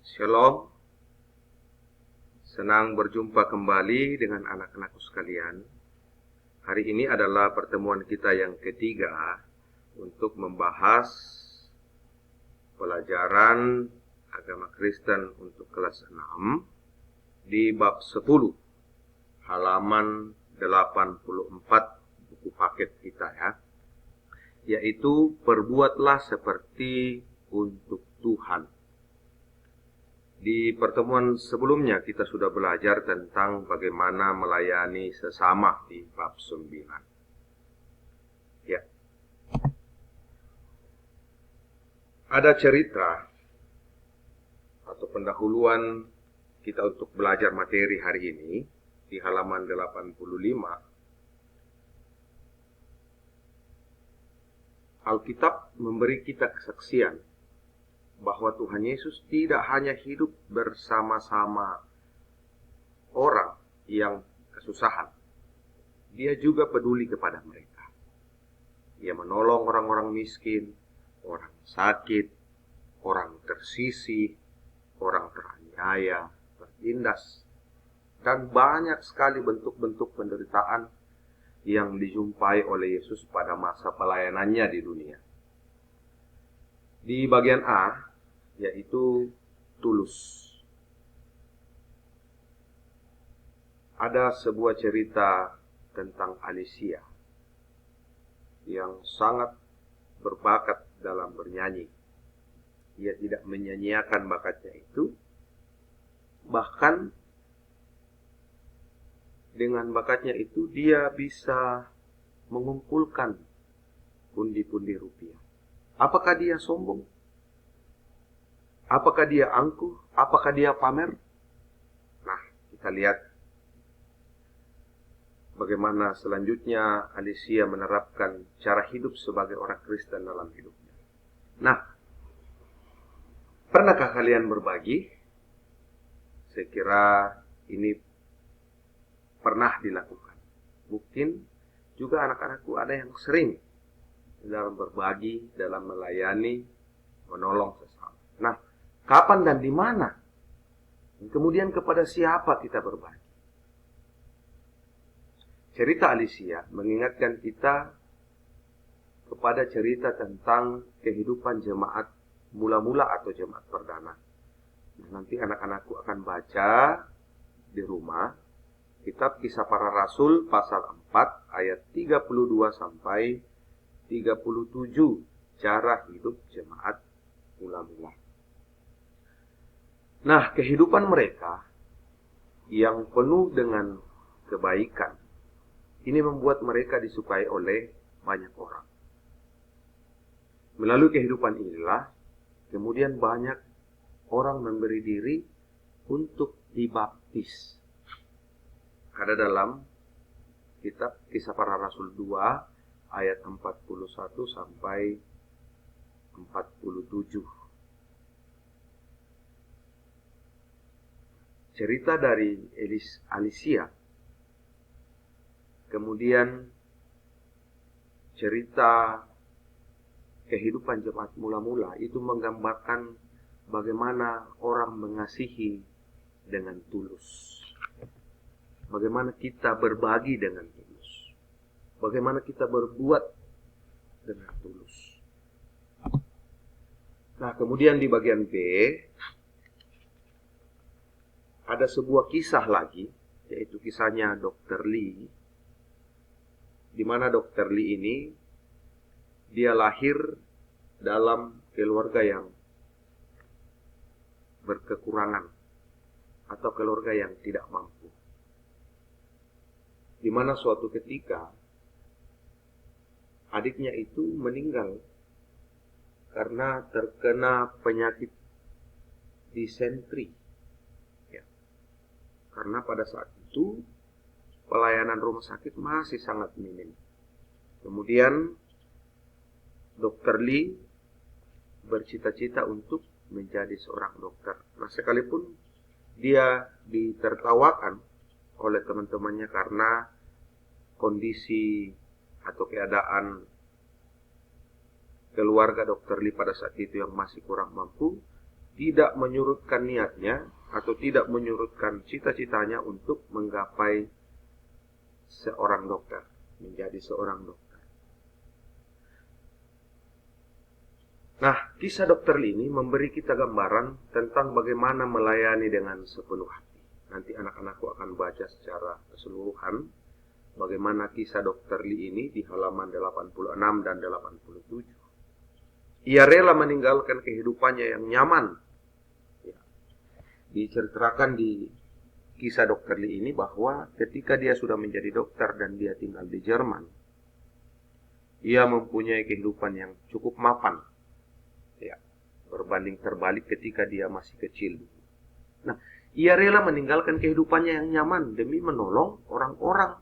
Shalom, senang berjumpa kembali dengan anak-anakku sekalian. Hari ini adalah pertemuan kita yang ketiga untuk membahas pelajaran agama Kristen untuk kelas 6 di bab 10, halaman 84 buku paket kita ya, yaitu perbuatlah seperti untuk Tuhan. Di pertemuan sebelumnya kita sudah belajar tentang bagaimana melayani sesama di bab 9. Ya. Ada cerita atau pendahuluan kita untuk belajar materi hari ini di halaman 85. Alkitab memberi kita kesaksian bahwa Tuhan Yesus tidak hanya hidup bersama-sama orang yang kesusahan. Dia juga peduli kepada mereka. Dia menolong orang-orang miskin, orang sakit, orang tersisih, orang teraniaya, tertindas, dan banyak sekali bentuk-bentuk penderitaan yang dijumpai oleh Yesus pada masa pelayanannya di dunia. Di bagian A, yaitu tulus. Ada sebuah cerita tentang Alicia yang sangat berbakat dalam bernyanyi. Ia tidak menyanyiakan bakatnya itu, bahkan dengan bakatnya itu dia bisa mengumpulkan pundi-pundi rupiah. Apakah dia sombong? Apakah dia angkuh? Apakah dia pamer? Nah, kita lihat bagaimana selanjutnya Alicia menerapkan cara hidup sebagai orang Kristen dalam hidupnya. Nah, pernahkah kalian berbagi? Saya kira ini pernah dilakukan. Mungkin juga anak-anakku ada yang sering dalam berbagi, dalam melayani, menolong sesama. Nah, kapan dan di mana? Dan kemudian kepada siapa kita berbagi? Cerita Alicia mengingatkan kita kepada cerita tentang kehidupan jemaat mula-mula atau jemaat perdana. Nah, nanti anak-anakku akan baca di rumah kitab Kisah Para Rasul pasal 4 ayat 32 sampai 37, cara hidup jemaat mula-mula. Nah, kehidupan mereka yang penuh dengan kebaikan ini membuat mereka disukai oleh banyak orang. Melalui kehidupan inilah kemudian banyak orang memberi diri untuk dibaptis. Ada dalam kitab Kisah Para Rasul 2 ayat 41 sampai 47. Cerita dari Alicia. Kemudian cerita kehidupan jemaat mula-mula itu menggambarkan bagaimana orang mengasihi dengan tulus. Bagaimana kita berbagi dengan tulus. Bagaimana kita berbuat dengan tulus. Nah, kemudian di bagian B ada sebuah kisah lagi, yaitu kisahnya Dr. Lee, di mana Dr. Lee ini dia lahir dalam keluarga yang berkekurangan atau keluarga yang tidak mampu. Di mana suatu ketika adiknya itu meninggal karena terkena penyakit disentri. Ya. Karena pada saat itu pelayanan rumah sakit masih sangat minim. Kemudian Dr. Lee bercita-cita untuk menjadi seorang dokter. Nah, sekalipun dia ditertawakan oleh teman-temannya karena kondisi atau keadaan keluarga Dr. Lee pada saat itu yang masih kurang mampu, tidak menyurutkan niatnya atau tidak menyurutkan cita-citanya untuk menggapai seorang dokter, menjadi seorang dokter. Nah, kisah Dokter Lee ini memberi kita gambaran tentang bagaimana melayani dengan sepenuh hati. Nanti anak-anakku akan baca secara keseluruhan bagaimana kisah Dokter Lee ini di halaman 86 dan 87. Ia rela meninggalkan kehidupannya yang nyaman. Ya. Diceritakan di kisah Dokter Lee ini bahwa ketika dia sudah menjadi dokter dan dia tinggal di Jerman, ia mempunyai kehidupan yang cukup mapan. Ya, berbanding terbalik ketika dia masih kecil. Nah, ia rela meninggalkan kehidupannya yang nyaman demi menolong orang-orang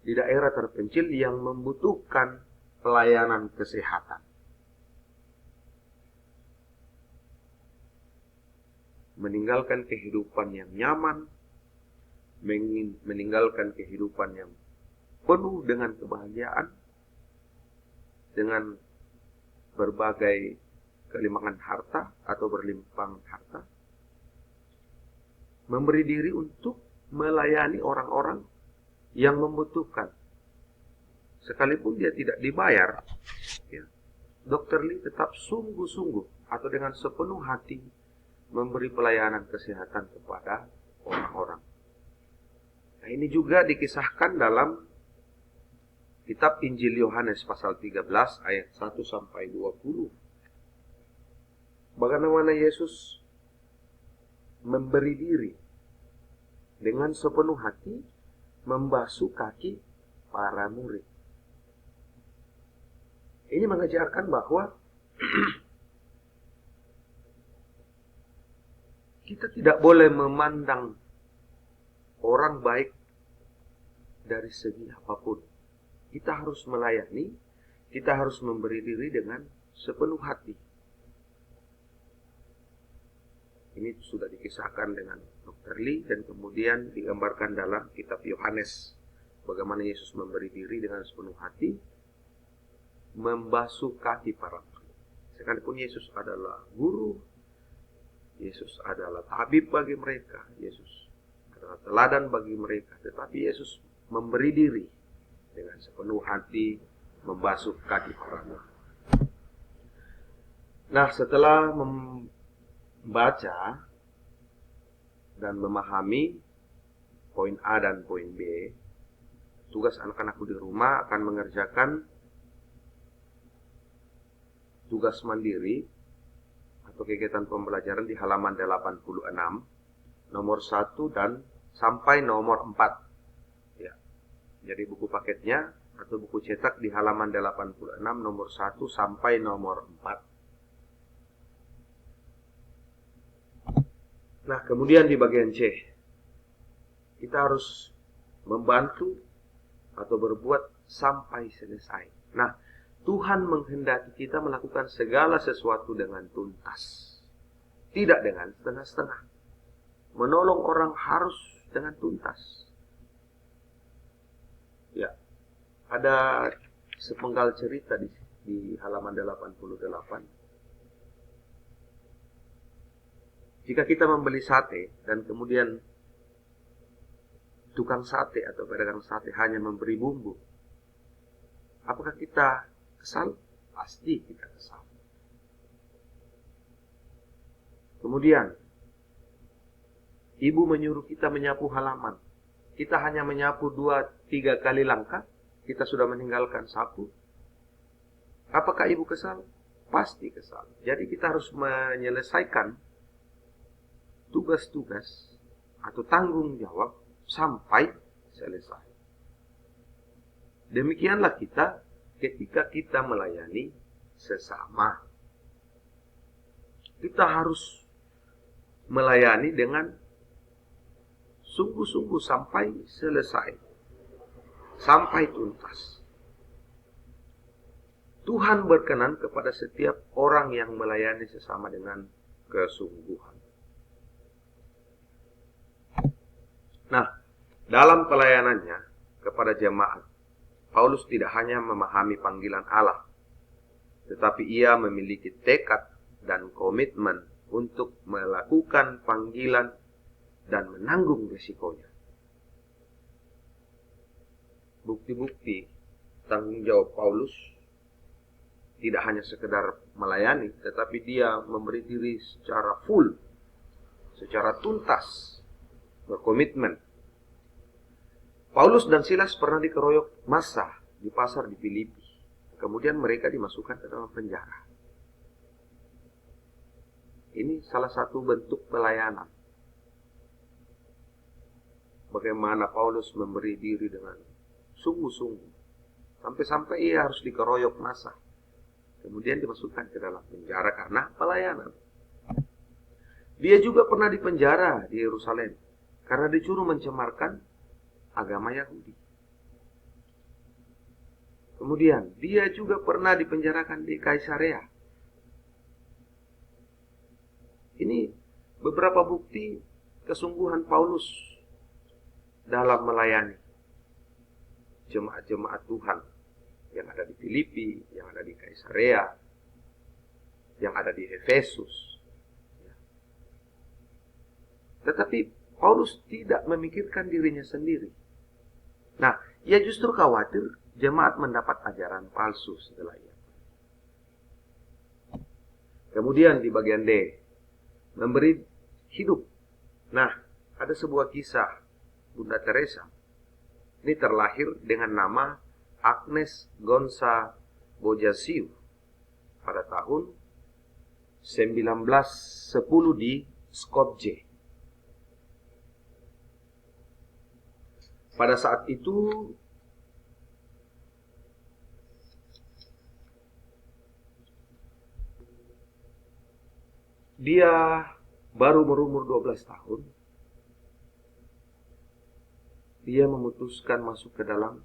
di daerah terpencil yang membutuhkan pelayanan kesehatan. Meninggalkan kehidupan yang nyaman, meninggalkan kehidupan yang penuh dengan kebahagiaan, dengan berbagai kelimpahan harta atau berlimpah harta, memberi diri untuk melayani orang-orang yang membutuhkan. Sekalipun dia tidak dibayar, ya, Dokter Lee tetap sungguh-sungguh atau dengan sepenuh hati memberi pelayanan kesehatan kepada orang-orang. Nah, ini juga dikisahkan dalam kitab Injil Yohanes pasal 13 ayat 1 sampai 20. Bagaimana Yesus memberi diri dengan sepenuh hati membasuh kaki para murid. Ini mengajarkan bahwa kita tidak boleh memandang orang baik dari segi apapun. Kita harus melayani, kita harus memberi diri dengan sepenuh hati. Ini sudah dikisahkan dengan Dokter Lee dan kemudian digambarkan dalam kitab Yohanes. Bagaimana Yesus memberi diri dengan sepenuh hati, membasuh kaki para murid. Sekalipun Yesus adalah guru, Yesus adalah tabib bagi mereka, Yesus adalah teladan bagi mereka, tetapi Yesus memberi diri dengan sepenuh hati, membasuh kaki para murid. Nah, setelah membaca dan memahami poin A dan poin B, tugas anak-anakku di rumah akan mengerjakan tugas mandiri atau kegiatan pembelajaran di halaman 86, nomor 1 dan sampai nomor 4. Ya. Jadi buku paketnya atau buku cetak di halaman 86 nomor 1 sampai nomor 4. Nah, kemudian di bagian C, kita harus membantu atau berbuat sampai selesai. Nah, Tuhan menghendaki kita melakukan segala sesuatu dengan tuntas, tidak dengan setengah-setengah. Menolong orang harus dengan tuntas. Ya, ada sepenggal cerita di halaman 88. Jika kita membeli sate dan kemudian tukang sate atau pedagang sate hanya memberi bumbu, apakah kita kesal? Pasti kita kesal. Kemudian, ibu menyuruh kita menyapu halaman. Kita hanya menyapu 2-3 kali langkah, kita sudah meninggalkan sapu. Apakah ibu kesal? Pasti kesal. Jadi kita harus menyelesaikan tugas-tugas atau tanggung jawab sampai selesai. Demikianlah kita ketika kita melayani sesama. Kita harus melayani dengan sungguh-sungguh sampai selesai, sampai tuntas. Tuhan berkenan kepada setiap orang yang melayani sesama dengan kesungguhan. Nah, dalam pelayanannya kepada jemaat, Paulus tidak hanya memahami panggilan Allah, tetapi ia memiliki tekad dan komitmen untuk melakukan panggilan dan menanggung resikonya. Bukti-bukti tanggung jawab Paulus tidak hanya sekedar melayani, tetapi dia memberi diri secara full, secara tuntas, berkomitmen. Paulus dan Silas pernah dikeroyok massa di pasar di Filipi. Kemudian mereka dimasukkan ke dalam penjara. Ini salah satu bentuk pelayanan. Bagaimana Paulus memberi diri dengan sungguh-sungguh. Sampai-sampai ia harus dikeroyok massa. Kemudian dimasukkan ke dalam penjara karena pelayanan. Dia juga pernah dipenjara di Yerusalem karena disuruh mencemarkan agama Yahudi. Kemudian dia juga pernah dipenjarakan di Kaisarea. Ini beberapa bukti kesungguhan Paulus dalam melayani jemaat-jemaat Tuhan yang ada di Filipi, yang ada di Kaisarea, yang ada di Efesus. Tetapi Paulus tidak memikirkan dirinya sendiri. Nah, ia justru khawatir jemaat mendapat ajaran palsu setelah ia. Kemudian di bagian D, memberi hidup. Nah, ada sebuah kisah Bunda Teresa. Ini terlahir dengan nama Agnes Gonza Bojasiu pada tahun 1910 di Skopje. Pada saat itu dia baru berumur 12 tahun. Dia memutuskan masuk ke dalam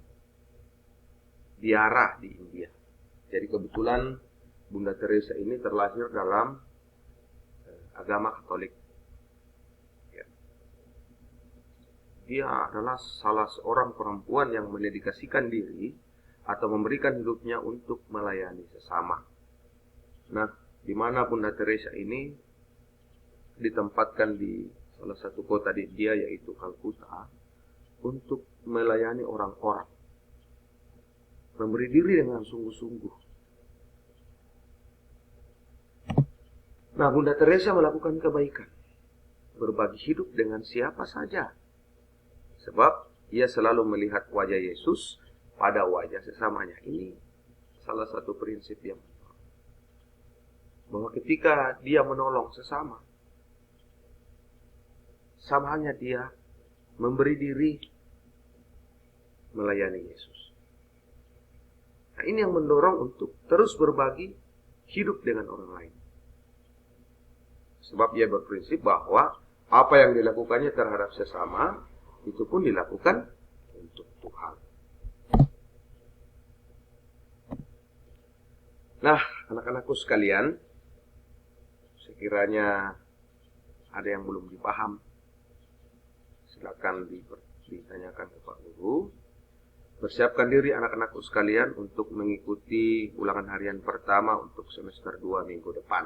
biara di India. Jadi kebetulan Bunda Teresa ini terlahir dalam agama Katolik. Dia adalah salah seorang perempuan yang mendedikasikan diri atau memberikan hidupnya untuk melayani sesama. Nah, di mana Bunda Teresa ini ditempatkan di salah satu kota di India, yaitu Kalkuta, untuk melayani orang-orang, memberi diri dengan sungguh-sungguh. Nah, Bunda Teresa melakukan kebaikan, berbagi hidup dengan siapa saja. Sebab ia selalu melihat wajah Yesus pada wajah sesamanya. Ini salah satu prinsip yang bahwa ketika dia menolong sesama, sama halnya dia memberi diri melayani Yesus. Nah, ini yang mendorong untuk terus berbagi hidup dengan orang lain. Sebab ia berprinsip bahwa apa yang dilakukannya terhadap sesama itu pun dilakukan untuk Tuhan. Nah, anak-anakku sekalian, sekiranya ada yang belum dipaham, silakan ditanyakan ke Pak Guru. Persiapkan diri anak-anakku sekalian untuk mengikuti ulangan harian pertama untuk semester 2 minggu depan.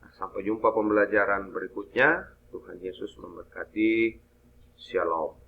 Nah, sampai jumpa pembelajaran berikutnya. Tuhan Yesus memberkati. Shalom.